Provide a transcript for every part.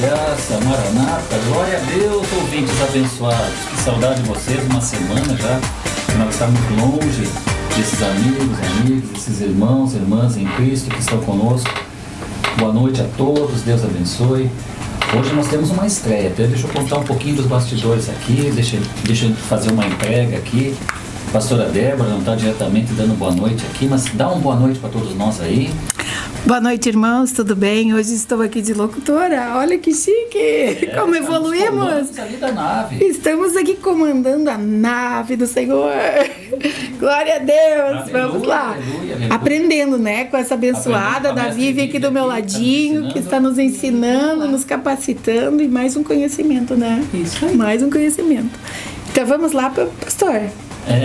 graça, Maranata, glória a Deus, ouvintes abençoados. Que saudade de vocês, uma semana já, que nós estamos longe desses amigos, desses irmãos, irmãs em Cristo que estão conosco. Boa noite a todos, Deus abençoe. Hoje nós temos uma estreia, deixa eu contar um pouquinho dos bastidores aqui, deixa eu fazer uma entrega aqui. A pastora Débora não está diretamente dando boa noite aqui, mas dá uma boa noite para todos nós aí. Boa noite, irmãos, tudo bem? Hoje estou aqui de locutora, olha que chique, como evoluímos. Ali da nave. Estamos aqui comandando a nave do Senhor, glória a Deus, aleluia, vamos lá. Aleluia. Aprendendo, né, com essa abençoada da Vivi aqui do meu ladinho, que está nos ensinando, nos capacitando e mais um conhecimento, né? Isso aí. Mais um conhecimento. Então vamos lá, pastor.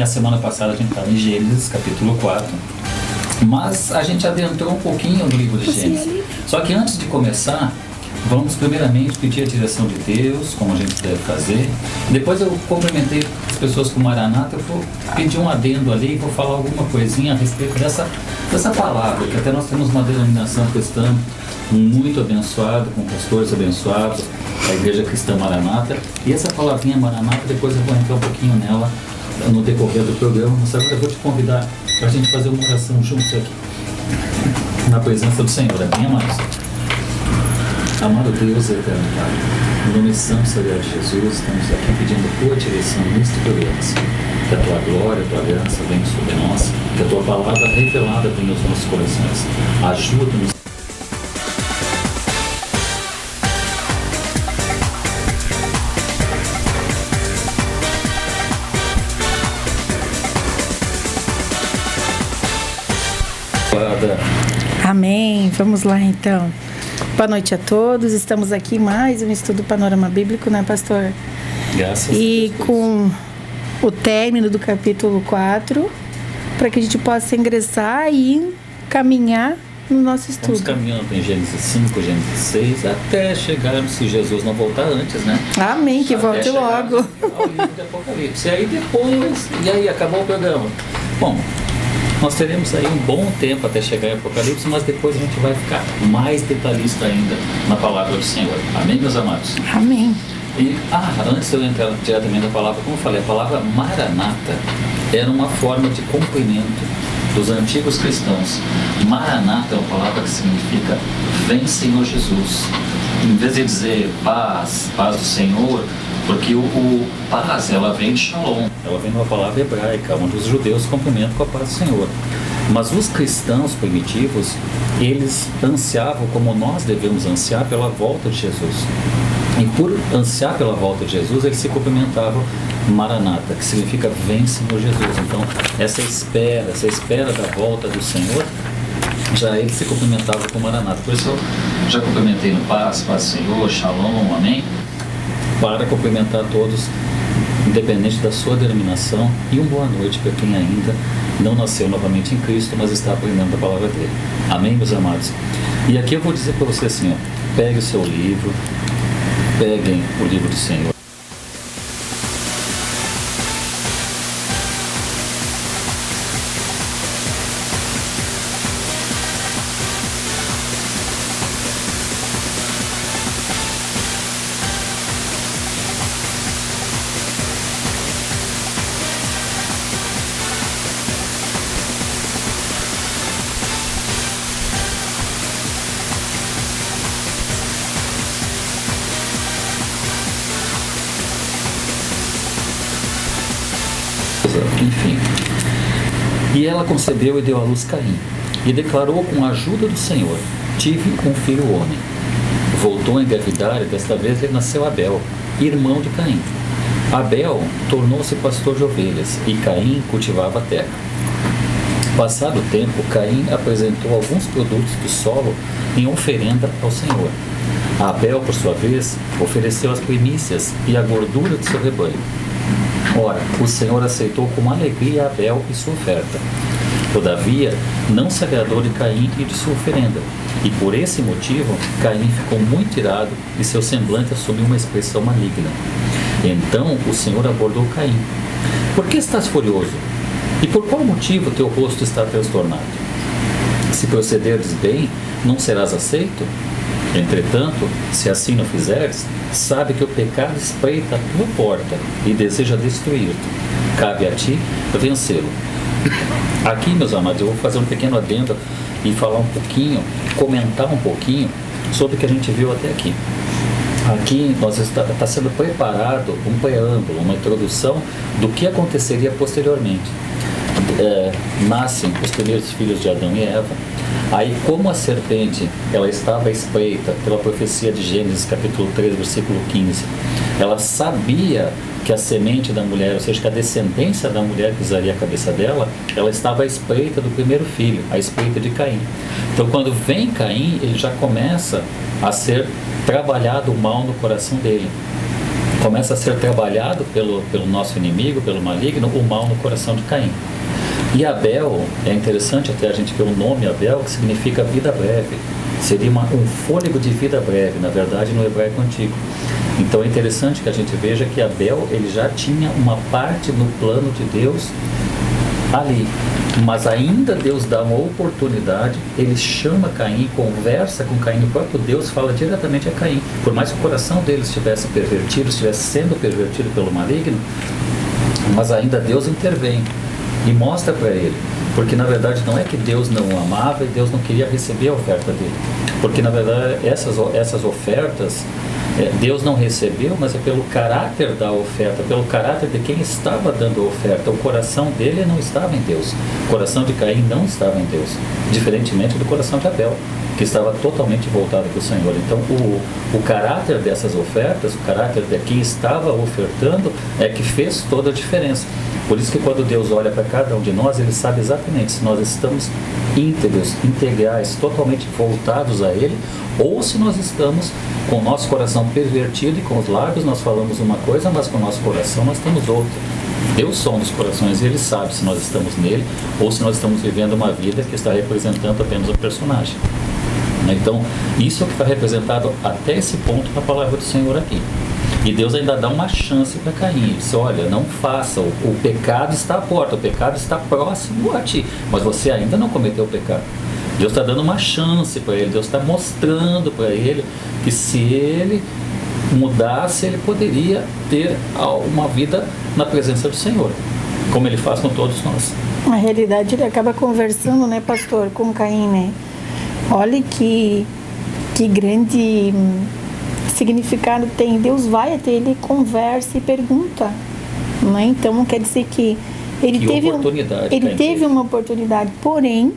A semana passada a gente estava em Gênesis, capítulo 4. Mas a gente adentrou um pouquinho no livro de Gênesis. Só que antes de começar, vamos primeiramente pedir a direção de Deus, como a gente deve fazer. Depois eu cumprimentei as pessoas com Maranata, eu vou pedir um adendo ali e vou falar alguma coisinha a respeito dessa palavra, que até nós temos uma denominação cristã muito abençoada, com pastores abençoados, a Igreja Cristã Maranata. E essa palavrinha Maranata, depois eu vou entrar um pouquinho nela no decorrer do programa, mas agora eu vou te convidar para a gente fazer uma oração juntos aqui, na presença do Senhor, amém, amados? Amado Deus eterno Pai, em nome santo sagrado de Jesus, estamos aqui pedindo a tua direção neste programa, que a tua glória, a tua graça venha sobre nós, que a tua palavra revelada venha aos nossos corações, ajuda-nos. Amém, vamos lá então. Boa noite a todos, estamos aqui mais um estudo Panorama Bíblico, né, pastor? Graças a Deus. E com o término do capítulo 4, para que a gente possa ingressar e caminhar no nosso estudo. Vamos caminhando em Gênesis 5, Gênesis 6, até chegarmos, se Jesus não voltar antes, né? Amém, que volte logo. Ao livro de Apocalipse. E aí acabou o programa. Bom, nós teremos aí um bom tempo até chegar em Apocalipse, mas depois a gente vai ficar mais detalhista ainda na palavra do Senhor. Amém, meus amados? Amém. E, antes de eu entrar diretamente na palavra, como eu falei, a palavra Maranata era uma forma de cumprimento dos antigos cristãos. Maranata é uma palavra que significa vem, Senhor Jesus. Em vez de dizer paz do Senhor, porque o paz, ela vem de Shalom, ela vem de uma palavra hebraica, onde os judeus cumprimentam com a paz do Senhor. Mas os cristãos primitivos, eles ansiavam, como nós devemos ansiar, pela volta de Jesus. E por ansiar pela volta de Jesus, eles se cumprimentavam Maranata, que significa vem, Senhor Jesus. Então, essa espera da volta do Senhor, já eles se cumprimentavam com Maranata. Por isso eu já cumprimentei no paz do Senhor, Shalom, amém? Para cumprimentar todos, independente da sua denominação, e uma boa noite para quem ainda não nasceu novamente em Cristo, mas está aprendendo a palavra dele. Amém, meus amados? E aqui eu vou dizer para você assim, pegue o seu livro, peguem o livro do Senhor. Enfim, e ela concebeu e deu à luz Caim, e declarou com a ajuda do Senhor: tive um filho homem. Voltou a engravidar e desta vez lhe nasceu Abel, irmão de Caim. Abel tornou-se pastor de ovelhas e Caim cultivava a terra. Passado o tempo, Caim apresentou alguns produtos do solo em oferenda ao Senhor. Abel, por sua vez, ofereceu as primícias e a gordura de seu rebanho. Ora, o Senhor aceitou com alegria Abel e sua oferta. Todavia, não se agradou de Caim e de sua oferenda, e por esse motivo, Caim ficou muito irado e seu semblante assumiu uma expressão maligna. Então o Senhor abordou Caim: por que estás furioso? E por qual motivo teu rosto está transtornado? Se procederes bem, não serás aceito? Entretanto, se assim não fizeres, sabe que o pecado espreita a tua porta e deseja destruir-te. Cabe a ti vencê-lo. Aqui, meus amados, eu vou fazer um pequeno adendo e falar um pouquinho, comentar um pouquinho sobre o que a gente viu até aqui. Aqui está sendo preparado um preâmbulo, uma introdução do que aconteceria posteriormente. Nascem os primeiros filhos de Adão e Eva. Aí, como a serpente ela estava espreita pela profecia de Gênesis capítulo 3, versículo 15, ela sabia que a semente da mulher, ou seja, que a descendência da mulher pisaria a cabeça dela, ela estava à espreita do primeiro filho, à espreita de Caim. Então, quando vem Caim, ele já começa a ser trabalhado o mal no coração dele. Começa a ser trabalhado pelo nosso inimigo, pelo maligno, o mal no coração de Caim. E Abel, é interessante até a gente ver o nome Abel, que significa vida breve. Seria um fôlego de vida breve, na verdade, no hebraico antigo. Então é interessante que a gente veja que Abel, ele já tinha uma parte no plano de Deus ali. Mas ainda Deus dá uma oportunidade, ele chama Caim, conversa com Caim, o próprio Deus fala diretamente a Caim. Por mais que o coração dele estivesse pervertido, estivesse sendo pervertido pelo maligno, mas ainda Deus intervém e mostra para ele, porque na verdade não é que Deus não o amava e Deus não queria receber a oferta dele, porque na verdade essas ofertas Deus não recebeu, mas é pelo caráter da oferta, pelo caráter de quem estava dando a oferta. O coração dele não estava em Deus, o coração de Caim não estava em Deus, diferentemente do coração de Abel, que estava totalmente voltado para o Senhor. Então o caráter dessas ofertas, o caráter de quem estava ofertando é que fez toda a diferença. Por isso que quando Deus olha para cada um de nós, Ele sabe exatamente se nós estamos íntegros, integrais, totalmente voltados a Ele, ou se nós estamos com o nosso coração pervertido e com os lábios nós falamos uma coisa, mas com o nosso coração nós temos outra. Deus sonda os corações e Ele sabe se nós estamos nele ou se nós estamos vivendo uma vida que está representando apenas o personagem. Então, isso é o que está representado até esse ponto na palavra do Senhor aqui. E Deus ainda dá uma chance para Caim. Ele diz, olha, não faça, o pecado está à porta, o pecado está próximo a ti, mas você ainda não cometeu o pecado. Deus está dando uma chance para ele, Deus está mostrando para ele que se ele mudasse, ele poderia ter uma vida na presença do Senhor, como ele faz com todos nós. Na realidade, ele acaba conversando, né, pastor, com Caim, né? Olha que grande significado tem. Deus vai até ele, conversa e pergunta, né? Então quer dizer que ele teve uma oportunidade, porém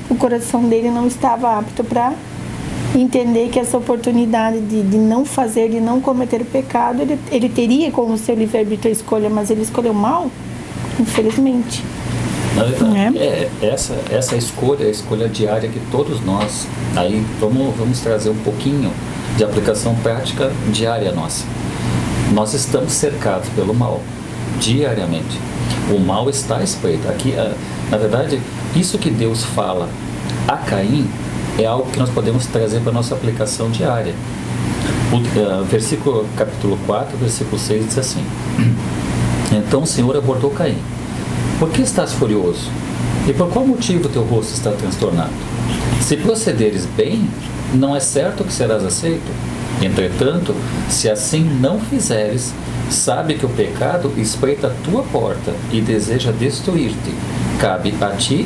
o coração dele não estava apto para entender que essa oportunidade de não fazer, de não cometer o pecado, ele teria como seu livre-arbítrio a escolha, mas ele escolheu mal, infelizmente. Na verdade, essa escolha é a escolha diária que todos nós, aí vamos trazer um pouquinho de aplicação prática diária nossa. Nós estamos cercados pelo mal, diariamente. O mal está espreito. Aqui, na verdade, isso que Deus fala a Caim é algo que nós podemos trazer para a nossa aplicação diária. Versículo, capítulo 4, versículo 6 diz assim: Então o Senhor abordou Caim. Por que estás furioso? E por qual motivo teu rosto está transtornado? Se procederes bem, não é certo que serás aceito? Entretanto, se assim não fizeres, sabe que o pecado espreita a tua porta e deseja destruir-te. Cabe a ti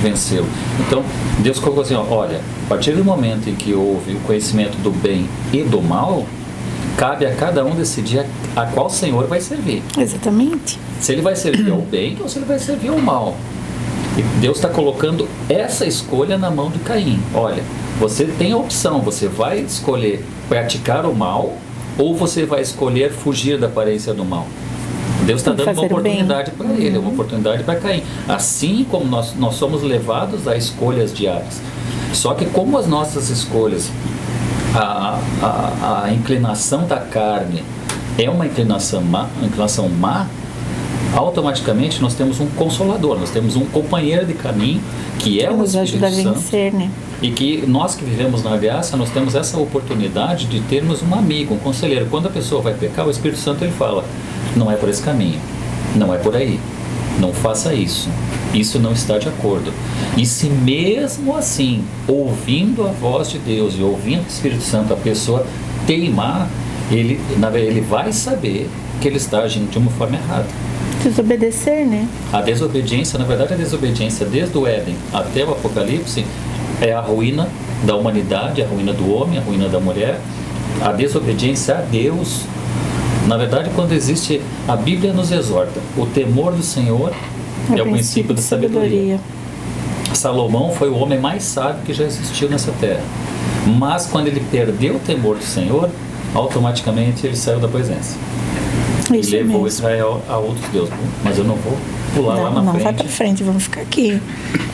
vencê-lo. Então, Deus colocou assim, olha, a partir do momento em que houve o conhecimento do bem e do mal, cabe a cada um decidir a qual Senhor vai servir. Exatamente. Se ele vai servir ao bem ou se ele vai servir ao mal. E Deus está colocando essa escolha na mão de Caim. Olha, você tem a opção, você vai escolher praticar o mal ou você vai escolher fugir da aparência do mal. Deus está dando uma oportunidade para ele, uma oportunidade para Caim. Assim como nós somos levados a escolhas diárias. Só que como as nossas escolhas, a inclinação da carne é uma inclinação má, automaticamente nós temos um consolador, nós temos um companheiro de caminho que é o Espírito Santo, a vencer, né? E que nós que vivemos na graça, nós temos essa oportunidade de termos um amigo, um conselheiro. Quando a pessoa vai pecar, o Espírito Santo ele fala, não é por esse caminho, não é por aí, não faça isso. Isso não está de acordo. E se mesmo assim, ouvindo a voz de Deus e ouvindo o Espírito Santo, a pessoa teimar, ele vai saber que ele está agindo de uma forma errada. Desobedecer, né? A desobediência, na verdade, a desobediência desde o Éden até o Apocalipse é a ruína da humanidade, a ruína do homem, a ruína da mulher. A desobediência a Deus, na verdade, quando existe, a Bíblia nos exorta, o temor do Senhor é o princípio da sabedoria. Salomão foi o homem mais sábio que já existiu nessa terra. Mas quando ele perdeu o temor do Senhor, automaticamente ele saiu da presença. Isso e levou mesmo. Israel a outros deuses. Mas eu não vou pular lá na não frente. Vai pra frente, vamos ficar aqui.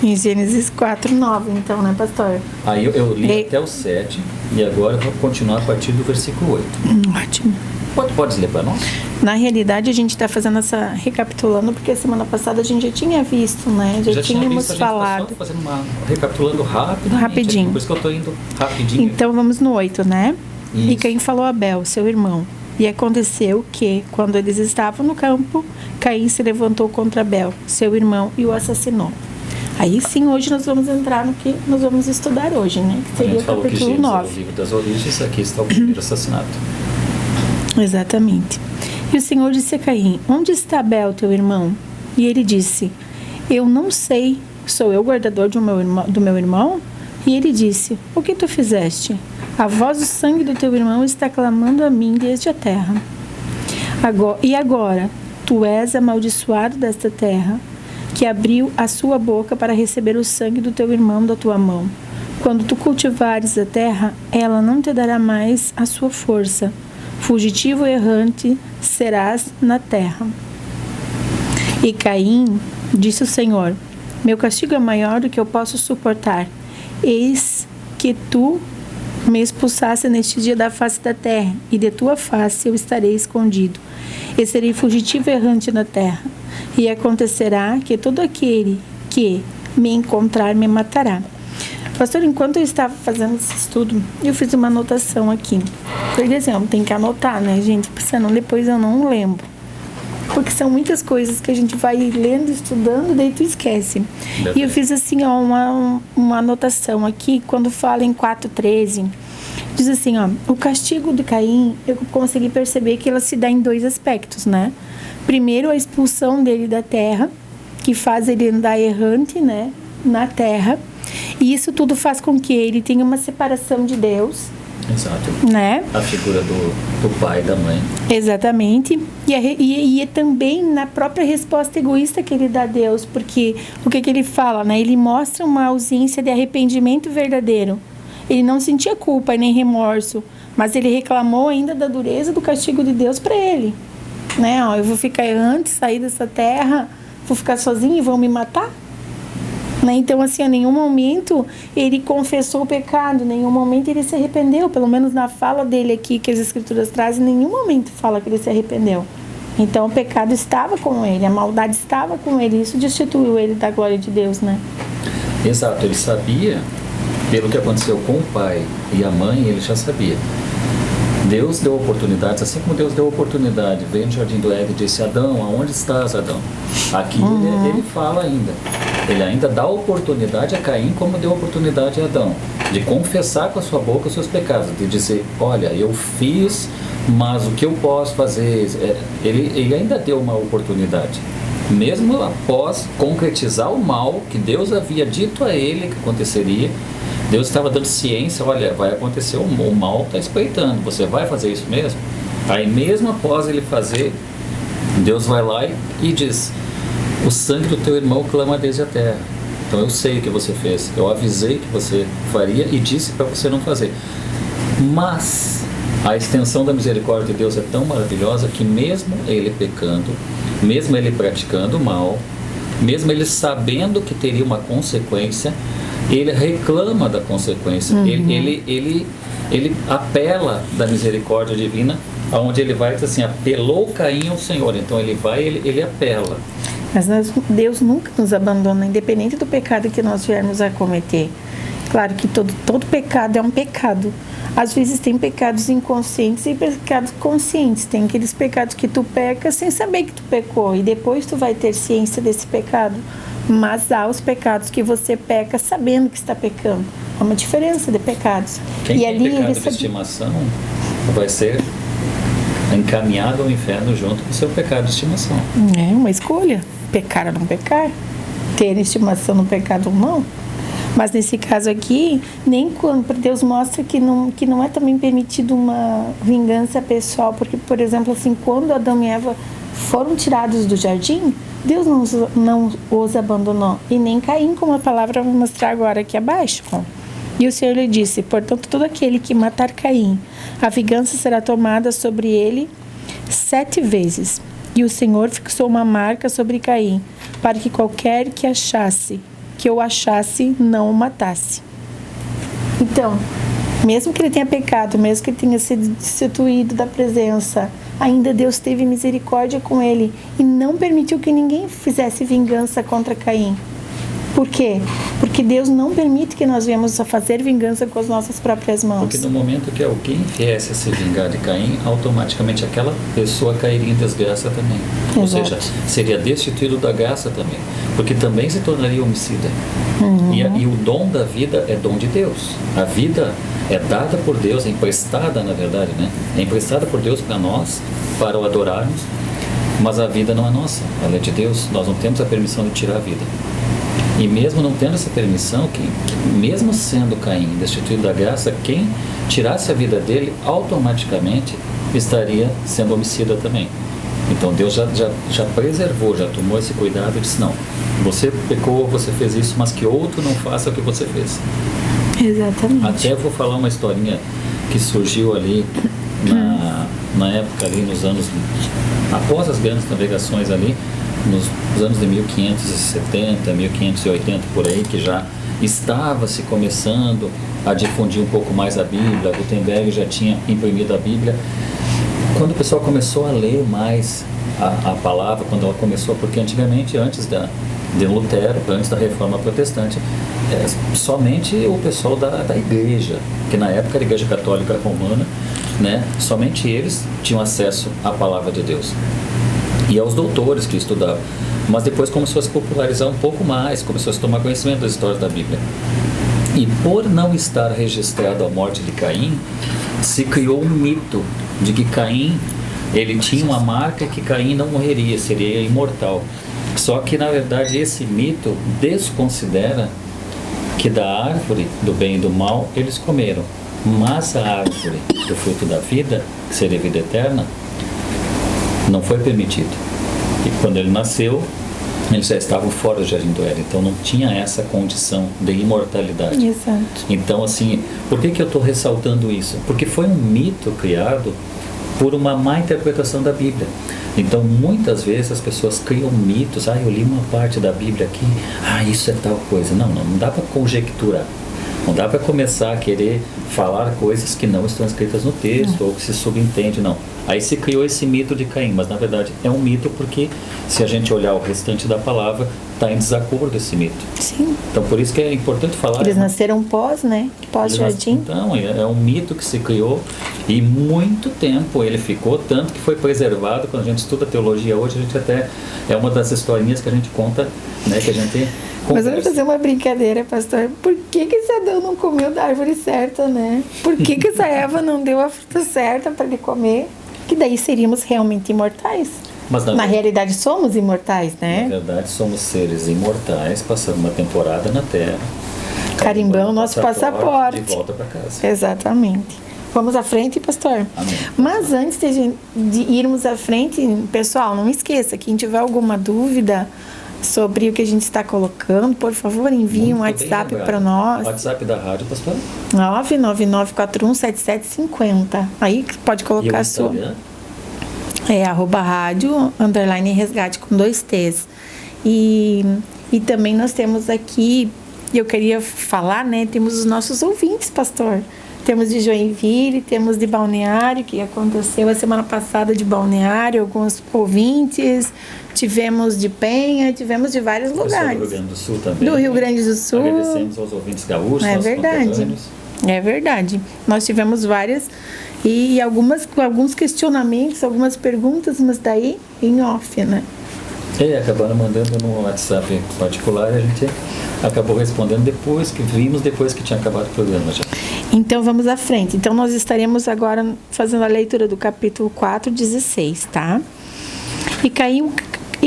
Em Gênesis 4:9, então, né, pastor? Aí eu li até o 7 e agora eu vou continuar a partir do versículo 8. Ótimo. Pode ler para nós? Na realidade, a gente está fazendo essa recapitulando, porque semana passada a gente já tinha visto, né? Já tínhamos visto, falado. Tá fazendo recapitulando rapidinho. Aqui, por isso que eu estou indo rapidinho. Então vamos no 8, né? Isso. E Caim falou a Abel, seu irmão. E aconteceu que, quando eles estavam no campo, Caim se levantou contra Abel, seu irmão, e o assassinou. Aí sim, hoje nós vamos entrar no que nós vamos estudar hoje, né? Que seria o capítulo 9. O livro das origens, aqui está o primeiro assassinato. Exatamente. E o Senhor disse a Caim, onde está Abel, teu irmão? E ele disse, eu não sei, sou eu guardador do meu irmão? E ele disse, o que tu fizeste? A voz do sangue do teu irmão está clamando a mim desde a terra. E agora, tu és amaldiçoado desta terra, que abriu a sua boca para receber o sangue do teu irmão da tua mão. Quando tu cultivares a terra, ela não te dará mais a sua força. Fugitivo e errante serás na terra. E Caim disse o Senhor, meu castigo é maior do que eu posso suportar. Eis que tu me expulsasse neste dia da face da terra, e de tua face eu estarei escondido, e serei fugitivo e errante na terra. E acontecerá que todo aquele que me encontrar me matará. Pastor, enquanto eu estava fazendo esse estudo, eu fiz uma anotação aqui. Por exemplo, tem que anotar, né, gente? Porque senão depois eu não lembro. Porque são muitas coisas que a gente vai lendo, estudando, daí tu esquece. E eu fiz assim, ó, uma anotação aqui, quando fala em 4:13, diz assim, ó, o castigo de Caim, eu consegui perceber que ela se dá em dois aspectos, né? Primeiro, a expulsão dele da terra, que faz ele andar errante, né, na terra. E isso tudo faz com que ele tenha uma separação de Deus. Exato. Né? A figura do pai e da mãe. Exatamente. E também na própria resposta egoísta que ele dá a Deus, porque o que ele fala, né? Ele mostra uma ausência de arrependimento verdadeiro. Ele não sentia culpa e nem remorso, mas ele reclamou ainda da dureza do castigo de Deus para ele. Né? Ó, eu vou ficar errante, sair dessa terra, vou ficar sozinho e vão me matar? Né? Então, assim, em nenhum momento ele confessou o pecado, em nenhum momento ele se arrependeu, pelo menos na fala dele aqui, que as escrituras trazem, em nenhum momento fala que ele se arrependeu. Então, o pecado estava com ele, a maldade estava com ele, isso destituiu ele da glória de Deus, né? Exato, ele sabia, pelo que aconteceu com o pai e a mãe, ele já sabia. Deus deu oportunidades, assim como Deus deu oportunidade, veio no Jardim do Éden e disse, Adão, aonde estás, Adão? Aqui ele fala ainda. Ele ainda dá oportunidade a Caim, como deu oportunidade a Adão, de confessar com a sua boca os seus pecados, de dizer, olha, eu fiz, mas o que eu posso fazer? Ele ainda deu uma oportunidade. Mesmo após concretizar o mal que Deus havia dito a ele que aconteceria, Deus estava dando ciência, olha, vai acontecer, o mal está espreitando, você vai fazer isso mesmo? Aí mesmo após ele fazer, Deus vai lá e diz, o sangue do teu irmão clama desde a terra. Então eu sei o que você fez, eu avisei que você faria e disse para você não fazer. Mas a extensão da misericórdia de Deus é tão maravilhosa que mesmo ele pecando, mesmo ele praticando o mal, mesmo ele sabendo que teria uma consequência, ele reclama da consequência. Ele apela da misericórdia divina, aonde ele vai dizer assim, apelou Caim ao Senhor. Então ele vai, ele apela. Mas Deus nunca nos abandona, independente do pecado que nós viermos a cometer. Claro que todo pecado é um pecado. Às vezes tem pecados inconscientes e pecados conscientes. Tem aqueles pecados que tu pecas sem saber que tu pecou e depois tu vai ter ciência desse pecado. Mas há os pecados que você peca sabendo que está pecando. Há uma diferença de pecados. Quem tem pecado de estimação vai ser encaminhado ao inferno junto com o seu pecado de estimação. É uma escolha. Pecar ou não pecar. Ter estimação no pecado ou não. Mas nesse caso aqui, nem quando Deus mostra que não é também permitido uma vingança pessoal, porque, por exemplo, assim, quando Adão e Eva foram tirados do jardim, Deus não os abandonou, e nem Caim, como a palavra vai mostrar agora aqui abaixo. E o Senhor lhe disse: portanto, todo aquele que matar Caim, a vingança será tomada sobre ele 7 vezes. E o Senhor fixou uma marca sobre Caim, para que qualquer que o achasse, não o matasse. Então, mesmo que ele tenha pecado, mesmo que ele tenha sido destituído da presença, ainda Deus teve misericórdia com ele e não permitiu que ninguém fizesse vingança contra Caim. Por quê? Porque Deus não permite que nós venhamos a fazer vingança com as nossas próprias mãos. Porque no momento que alguém viesse a se vingar de Caim, automaticamente aquela pessoa cairia em desgraça também. Exato. Ou seja, seria destituído da graça também. Porque também se tornaria homicida. E o dom da vida é dom de Deus. A vida é dada por Deus, é emprestada, na verdade, né? É emprestada por Deus para nós, para o adorarmos. Mas a vida não é nossa, ela é de Deus. Nós não temos a permissão de tirar a vida. E mesmo não tendo essa permissão, mesmo sendo Caim destituído da graça, quem tirasse a vida dele, automaticamente estaria sendo homicida também. Então Deus já preservou, já tomou esse cuidado e disse: não, você pecou, você fez isso, mas que outro não faça o que você fez. Exatamente. Até vou falar uma historinha que surgiu ali na época, ali nos anos, após as grandes navegações ali, nos anos de 1570, 1580, por aí, que já estava se começando a difundir um pouco mais a Bíblia. Gutenberg já tinha imprimido a Bíblia. Quando o pessoal começou a ler mais a palavra, quando ela começou, porque antigamente, antes de Lutero, antes da Reforma Protestante, somente o pessoal da igreja, que na época era a Igreja Católica Romana, né, somente eles tinham acesso à palavra de Deus. E aos doutores que estudavam. Mas depois começou a se popularizar um pouco mais, começou a se tomar conhecimento das histórias da Bíblia. E por não estar registrado a morte de Caim, se criou um mito de que Caim, ele tinha uma marca que Caim não morreria, seria imortal. Só que, na verdade, esse mito desconsidera que da árvore do bem e do mal eles comeram. Mas a árvore do fruto da vida, que seria a vida eterna, não foi permitido. E quando ele nasceu, eles já estavam fora do Jardim do Éden, então não tinha essa condição de imortalidade. Exato. Então, assim, por que eu estou ressaltando isso? Porque foi um mito criado por uma má interpretação da Bíblia. Então, muitas vezes as pessoas criam mitos. Eu li uma parte da Bíblia aqui, isso é tal coisa. Não dá para conjecturar. Não dá para começar a querer falar coisas que não estão escritas no texto ou que se subentende, não. Aí se criou esse mito de Caim, mas na verdade é um mito porque se a gente olhar o restante da palavra, está em desacordo esse mito. Sim. Então por isso que é importante falar. Eles nasceram pós-jardim. Então é um mito que se criou e muito tempo ele ficou, tanto que foi preservado. Quando a gente estuda teologia hoje, a gente até, é uma das historinhas que a gente conta, né, que a gente conversa. Mas vamos fazer uma brincadeira, pastor. Por que esse Adão não comeu da árvore certa, né? Por que essa Eva não deu a fruta certa para ele comer? Que daí seríamos realmente imortais. Mas na realidade somos imortais, né? Na verdade somos seres imortais, passando uma temporada na Terra. Carimbando o nosso passaporte. De volta para casa. Exatamente. Vamos à frente, pastor? Amém. Mas antes de irmos à frente, pessoal, não esqueça, quem tiver alguma dúvida sobre o que a gente está colocando, por favor, envie um WhatsApp para nós. WhatsApp da rádio, pastor? 999417750. Aí pode colocar a sua. @rádio _resgate com 2 T's. E também nós temos aqui, eu queria falar, né? Temos os nossos ouvintes, pastor. Temos de Joinville, temos de Balneário, que aconteceu a semana passada de Balneário, alguns ouvintes, tivemos de Penha, tivemos de vários lugares. Do Rio Grande do Sul também. Do Rio Grande do Sul. Agradecemos aos ouvintes gaúchos, É aos verdade. conterrâneos. É verdade. Nós tivemos várias e alguns questionamentos, algumas perguntas, mas daí em off, né? Acabaram mandando no WhatsApp particular e a gente acabou respondendo depois que tinha acabado o programa já. Então vamos à frente. Então nós estaremos agora fazendo a leitura do capítulo 4, 16, tá? E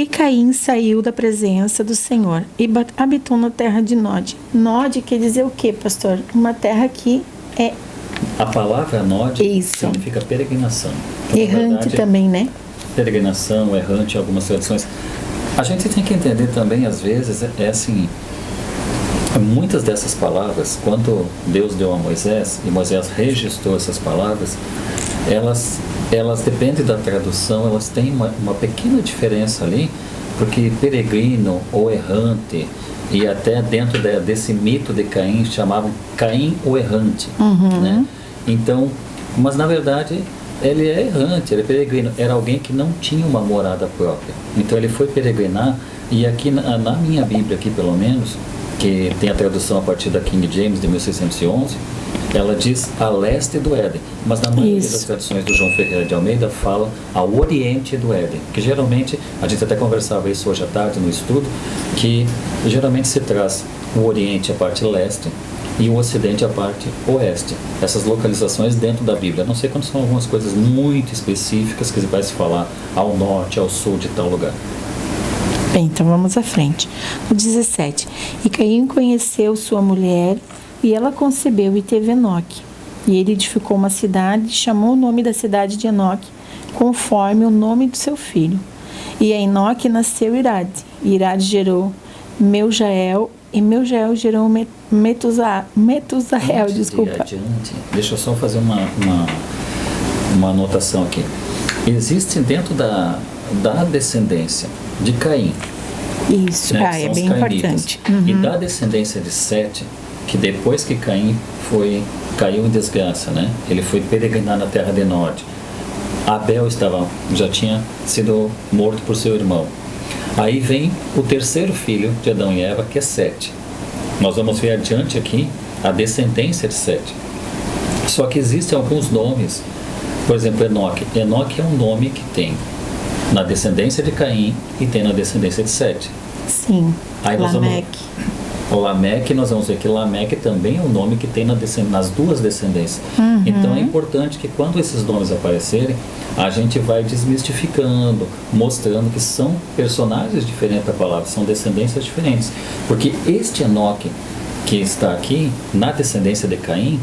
Caim saiu da presença do Senhor e habitou na terra de Nod. Nod quer dizer o quê, pastor? Uma terra que é... A palavra Nod significa peregrinação. Então, errante verdade, também, né? Peregrinação, errante, algumas traduções. A gente tem que entender também, às vezes, assim, muitas dessas palavras, quando Deus deu a Moisés, e Moisés registrou essas palavras, elas dependem da tradução, elas têm uma pequena diferença ali, porque peregrino ou errante, e até dentro desse mito de Caim, chamavam Caim o errante, né? Então, mas na verdade, ele é errante, ele é peregrino, era alguém que não tinha uma morada própria, então ele foi peregrinar, e aqui na minha Bíblia, aqui pelo menos, que tem a tradução a partir da King James de 1611, ela diz a leste do Éden, mas na maioria das traduções do João Ferreira de Almeida fala ao oriente do Éden, que geralmente, a gente até conversava isso hoje à tarde no estudo, que geralmente se traz o oriente a parte leste e o ocidente a parte oeste, essas localizações dentro da Bíblia, a não sei quando são algumas coisas muito específicas que vai se falar ao norte, ao sul de tal lugar. Bem, então vamos à frente. O 17. E Caim conheceu sua mulher, e ela concebeu e teve Enoque. E ele edificou uma cidade, e chamou o nome da cidade de Enoque, conforme o nome do seu filho. E a Enoque nasceu Irade. E Irade gerou Meujael, e Meujael gerou Metusael, desculpa. Deixa eu só fazer uma anotação aqui. Existe dentro da descendência de Caim. Isso, né, é bem importante. E da descendência de Sete, que depois que Caim caiu em desgraça, né? Ele foi peregrinar na terra de Nod. Abel já tinha sido morto por seu irmão. Aí vem o terceiro filho de Adão e Eva, que é Sete. Nós vamos ver adiante aqui a descendência de Sete. Só que existem alguns nomes, por exemplo, Enoque. Enoque é um nome que tem na descendência de Caim e tem na descendência de Sete. Sim, aí Lameque. O Lameque, nós vamos ver que Lameque também é um nome que tem nas duas descendências. Então é importante que quando esses nomes aparecerem, a gente vai desmistificando, mostrando que são personagens diferentes da palavra, são descendências diferentes. Porque este Enoque que está aqui, na descendência de Caim,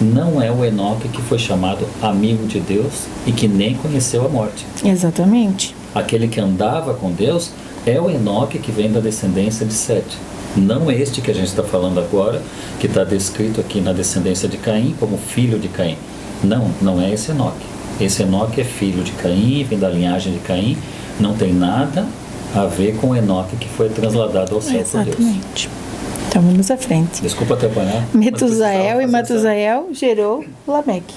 não é o Enoque que foi chamado amigo de Deus e que nem conheceu a morte. Exatamente. Aquele que andava com Deus é o Enoque que vem da descendência de Sete. Não este que a gente está falando agora, que está descrito aqui na descendência de Caim como filho de Caim. Não é esse Enoque. Esse Enoque é filho de Caim, vem da linhagem de Caim, não tem nada a ver com o Enoque que foi transladado ao céu por Deus. Exatamente. Então vamos à frente. Desculpa atrapalhar. Metusael e Matusael gerou Lameque.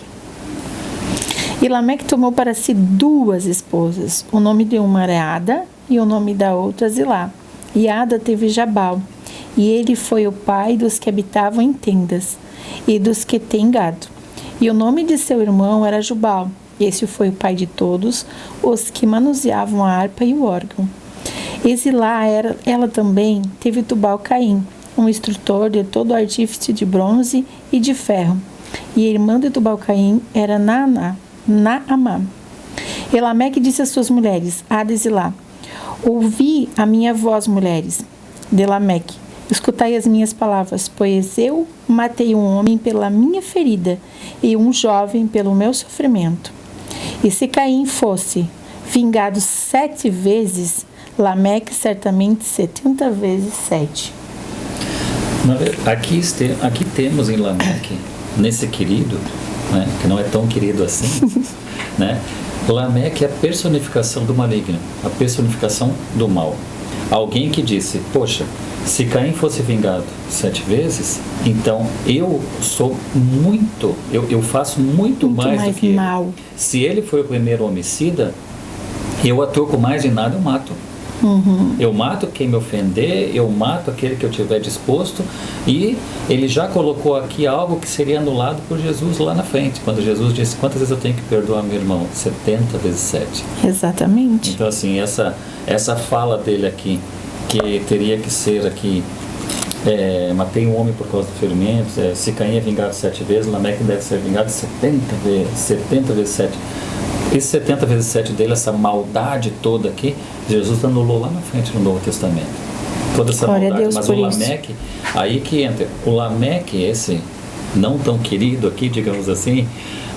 E Lameque tomou para si 2 esposas. O nome de uma era Ada e o nome da outra Zilá. E Ada teve Jabal. E ele foi o pai dos que habitavam em tendas e dos que têm gado. E o nome de seu irmão era Jubal. Esse foi o pai de todos os que manuseavam a harpa e o órgão. E Zilá, ela também teve Tubal-Caim, um instrutor de todo artífice de bronze e de ferro. E a irmã de Tubal-Caim era Naamá. E Lameque disse às suas mulheres, Ada e Zilá: ouvi a minha voz, mulheres de Lameque, escutai as minhas palavras, pois eu matei um homem pela minha ferida e um jovem pelo meu sofrimento. E se Caim fosse vingado 7 vezes, Lameque certamente 70 vezes 7. Aqui temos em Lameque, nesse querido, né, que não é tão querido assim, né? Lameque é a personificação do maligno, a personificação do mal. Alguém que disse, poxa, Se Caim fosse vingado 7 vezes, então eu faço muito mais do que mal. ele. Se ele foi o primeiro homicida, eu a troco mais de nada, eu mato. Eu mato quem me ofender, eu mato aquele que eu tiver disposto, e ele já colocou aqui algo que seria anulado por Jesus lá na frente, quando Jesus disse: quantas vezes eu tenho que perdoar meu irmão? 70 vezes 7. Exatamente. Então assim, essa fala dele aqui, que teria que ser aqui, matei um homem por causa do ferimento, se Caim é vingado 7 vezes, Lameque deve ser vingado 70 vezes 7. Esse 70 vezes 7 dele, essa maldade toda aqui, Jesus anulou lá na frente no Novo Testamento. Toda essa Glória maldade. a Deus. Mas por o Lameque, aí que entra. O Lameque, esse não tão querido aqui, digamos assim,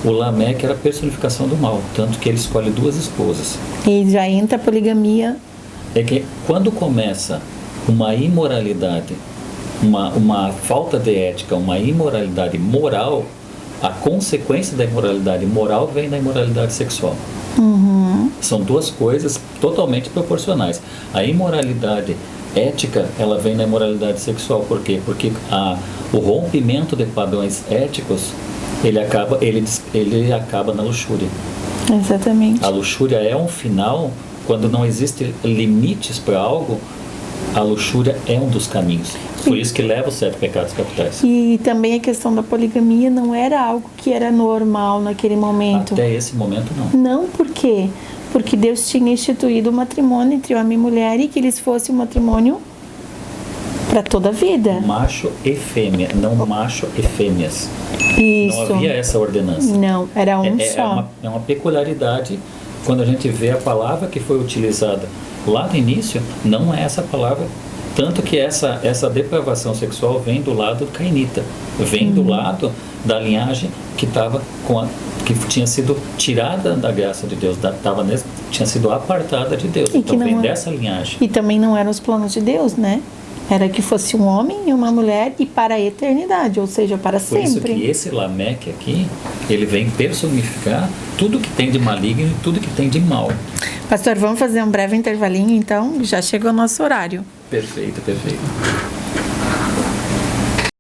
o Lameque era a personificação do mal, tanto que ele escolhe 2 esposas. E já entra a poligamia. É que quando começa uma imoralidade, uma falta de ética, uma imoralidade moral, a consequência da imoralidade moral vem da imoralidade sexual. São 2 coisas totalmente proporcionais. A imoralidade ética, ela vem da imoralidade sexual. Por quê? Porque o rompimento de padrões éticos, ele acaba na luxúria. Exatamente. A luxúria é um final. Quando não existem limites para algo, a luxúria é um dos caminhos. Por isso que leva os 7 pecados capitais. E também a questão da poligamia não era algo que era normal naquele momento. Até esse momento, não. Não, por quê? Porque Deus tinha instituído o matrimônio entre homem e mulher, e que eles fossem um matrimônio para toda a vida. Macho e fêmea, não macho e fêmeas. Isso. Não havia essa ordenança. Não, era um só. É uma peculiaridade. Quando a gente vê a palavra que foi utilizada lá no início, não é essa palavra. Tanto que essa depravação sexual vem do lado cainita, vem do lado da linhagem que tinha sido tirada da graça de Deus, tinha sido apartada de Deus. Então vem dessa linhagem. E também não eram os planos de Deus, né? Era que fosse um homem e uma mulher, e para a eternidade, ou seja, para sempre. Por isso que esse Lameque aqui, ele vem personificar tudo que tem de maligno e tudo que tem de mal. Pastor, vamos fazer um breve intervalinho, então? Já chegou o nosso horário. Perfeito, perfeito.